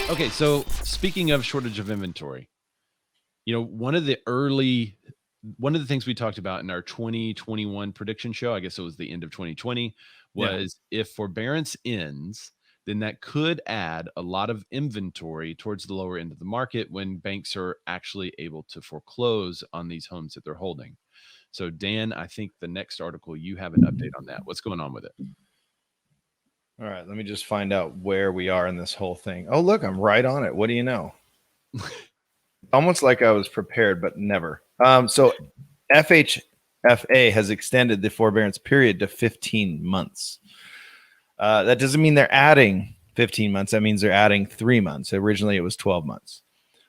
Okay, so speaking of shortage of inventory, one of the things we talked about in our 2021 prediction show, I guess it was the end of 2020, Yeah. was if forbearance ends, then that could add a lot of inventory towards the lower end of the market when banks are actually able to foreclose on these homes that they're holding. So, Dan, I think the next article you have an update on that. What's going on with it? All right. Let me just find out where we are in this whole thing. Oh, look, I'm right on it. What do you know? Almost like I was prepared, but never. So FHFA has extended the forbearance period to 15 months. That doesn't mean they're adding 15 months. That means they're adding 3 months. Originally, it was 12 months.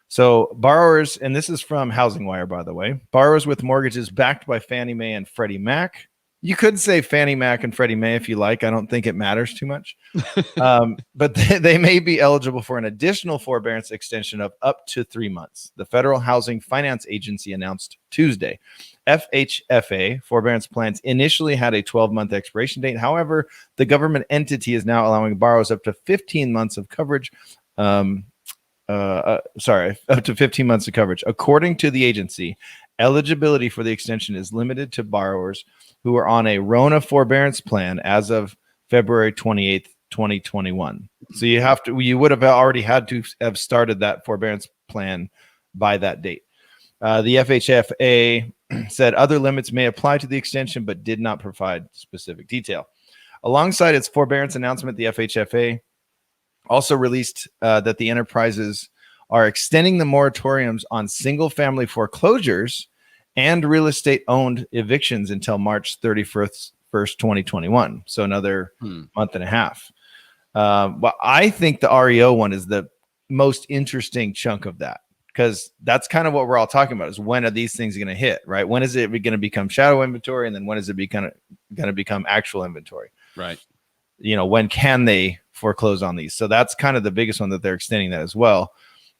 So borrowers, and this is from Housing Wire, by the way, borrowers with mortgages backed by Fannie Mae and Freddie Mac. You could say Fannie Mac and Freddie Mae if you like. I don't think it matters too much. But they may be eligible for an additional forbearance extension of up to 3 months. The Federal Housing Finance Agency announced Tuesday. FHFA forbearance plans initially had a 12-month expiration date. However, the government entity is now allowing borrowers up to 15 months of coverage. Up to 15 months of coverage. According to the agency, eligibility for the extension is limited to borrowers who are on a RONA forbearance plan as of February 28th, 2021. So you would have already had to have started that forbearance plan by that date. The FHFA said other limits may apply to the extension, but did not provide specific detail. Alongside its forbearance announcement, the FHFA also released that the enterprises are extending the moratoriums on single-family foreclosures and real estate-owned evictions until March 31st, 2021. So another month and a half. Well, I think the REO one is the most interesting chunk of that, because that's kind of what we're all talking about, is when are these things going to hit, right? When is it going to become shadow inventory? And then when is it going to become actual inventory? Right. When can they foreclose on these? So that's kind of the biggest one that they're extending that as well.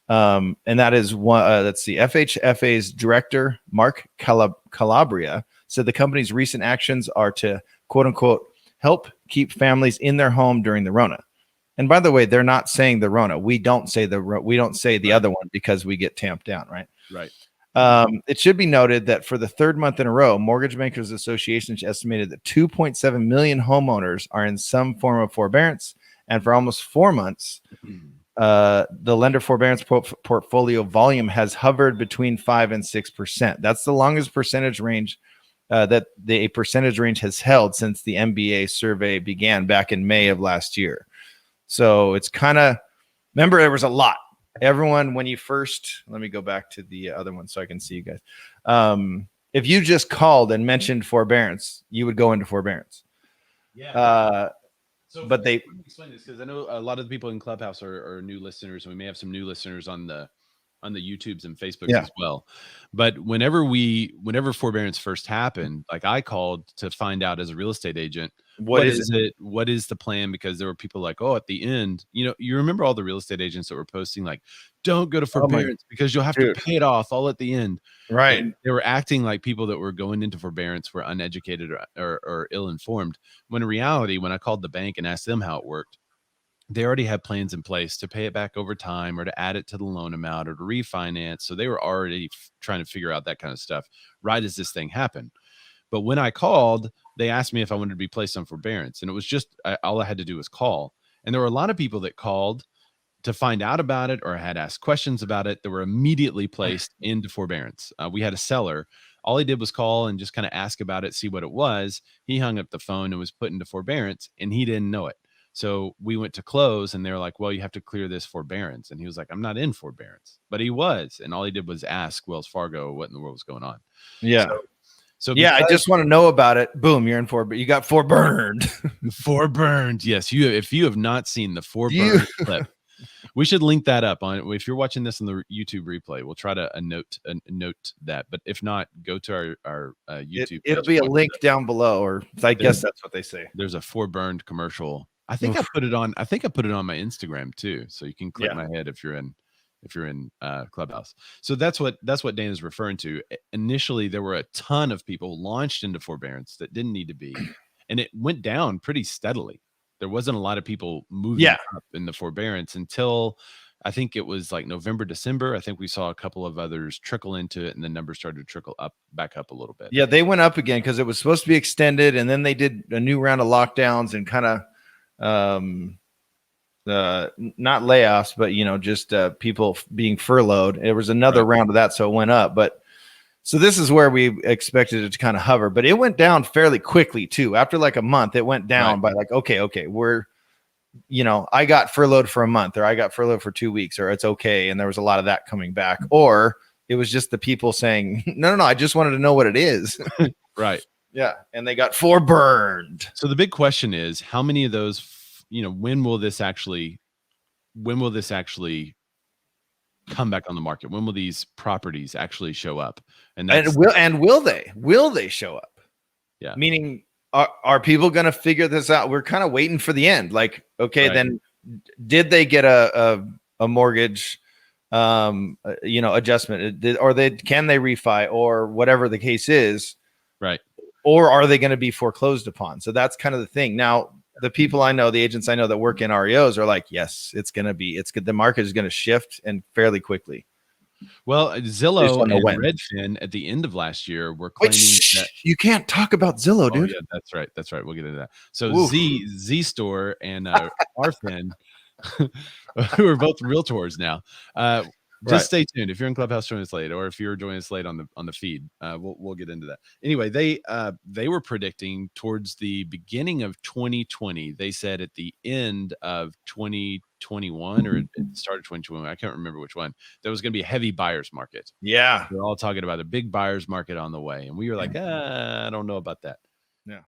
And that is one. Let's see. FHFA's director, Mark Calabria, said the company's recent actions are to, quote unquote, help keep families in their home during the Rona. And by the way, they're not saying the Rona. We don't say the other one because we get tamped down, right? Right. It should be noted that for the third month in a row, Mortgage Bankers Association estimated that 2.7 million homeowners are in some form of forbearance. And for almost 4 months, the lender forbearance portfolio volume has hovered between 5 and 6%. That's the longest percentage range that the percentage range has held since the MBA survey began back in May of last year. So it's kind of, remember, there was a lot. Everyone, when you first, let me go back to the other one so I can see you guys. If you just called and mentioned forbearance, you would go into forbearance. Yeah. But let me explain this, because I know a lot of the people in Clubhouse are new listeners, and we may have some new listeners on the YouTubes and Facebooks as well. But whenever forbearance first happened, like, I called to find out as a real estate agent, what is it? What is the plan? Because there were people like, oh, at the end, you remember all the real estate agents that were posting like, don't go to forbearance because you'll have to pay it off all at the end. Right. And they were acting like people that were going into forbearance were uneducated or ill-informed. When in reality, when I called the bank and asked them how it worked, they already had plans in place to pay it back over time, or to add it to the loan amount, or to refinance. So they were already trying to figure out that kind of stuff right as this thing happened. But when I called, they asked me if I wanted to be placed on forbearance. And it was just, all I had to do was call. And there were a lot of people that called to find out about it or had asked questions about it that were immediately placed into forbearance. We had a seller. All he did was call and just kind of ask about it, see what it was. He hung up the phone and was put into forbearance, and he didn't know it. So we went to close, and they're like, well, you have to clear this forbearance. And he was like, I'm not in forbearance, but he was. And all he did was ask Wells Fargo what in the world was going on. Yeah. So I just want to know about it. Boom, you're in but you got foreburned. Foreburned. Yes. If you have not seen the foreburned clip, we should link that up on, if you're watching this on the YouTube replay, we'll try to note that. But if not, go to our YouTube. It'll be a link down below, or I guess that's what they say. There's a foreburned commercial. I think I put it on my Instagram too. So you can click my head if you're in Clubhouse. So that's what Dan is referring to. Initially, there were a ton of people launched into forbearance that didn't need to be, and it went down pretty steadily. There wasn't a lot of people moving Yeah. up in the forbearance until I think it was like November, December. I think we saw a couple of others trickle into it, and the numbers started to trickle up back up a little bit. Yeah, they went up again because it was supposed to be extended, and then they did a new round of lockdowns and kind of not layoffs, but just people being furloughed. There was another round of that, so it went up. But so this is where we expected it to kind of hover, but it went down fairly quickly too. After like a month, it went down by like, okay, we're, I got furloughed for a month, or I got furloughed for 2 weeks, or it's okay. And there was a lot of that coming back, or it was just the people saying, no, I just wanted to know what it is. Right. Yeah. And they got foreburned. So the big question is, how many of those, when will this actually come back on the market? When will these properties actually show up? And will they show up? Yeah. Meaning, are people going to figure this out? We're kind of waiting for the end. Like, okay, then did they get a mortgage, adjustment? Can they refi, or whatever the case is? Right. Or are they going to be foreclosed upon? So that's kind of the thing. Now, the people I know, the agents I know that work in REOs are like, yes, it's good. The market is going to shift and fairly quickly. Well, Zillow and Redfin at the end of last year were claiming that you can't talk about Zillow, dude. Yeah, that's right. That's right. We'll get into that. So Z Store and Arfin, who are both realtors now, just stay tuned. If you're in Clubhouse, join us late, or if you're joining us late on the feed, we'll get into that. Anyway, they were predicting towards the beginning of 2020. They said at the end of 2021 or at the start of 2021, I can't remember which one, there was going to be a heavy buyer's market. Yeah, they're all talking about a big buyer's market on the way, and we were like, I don't know about that.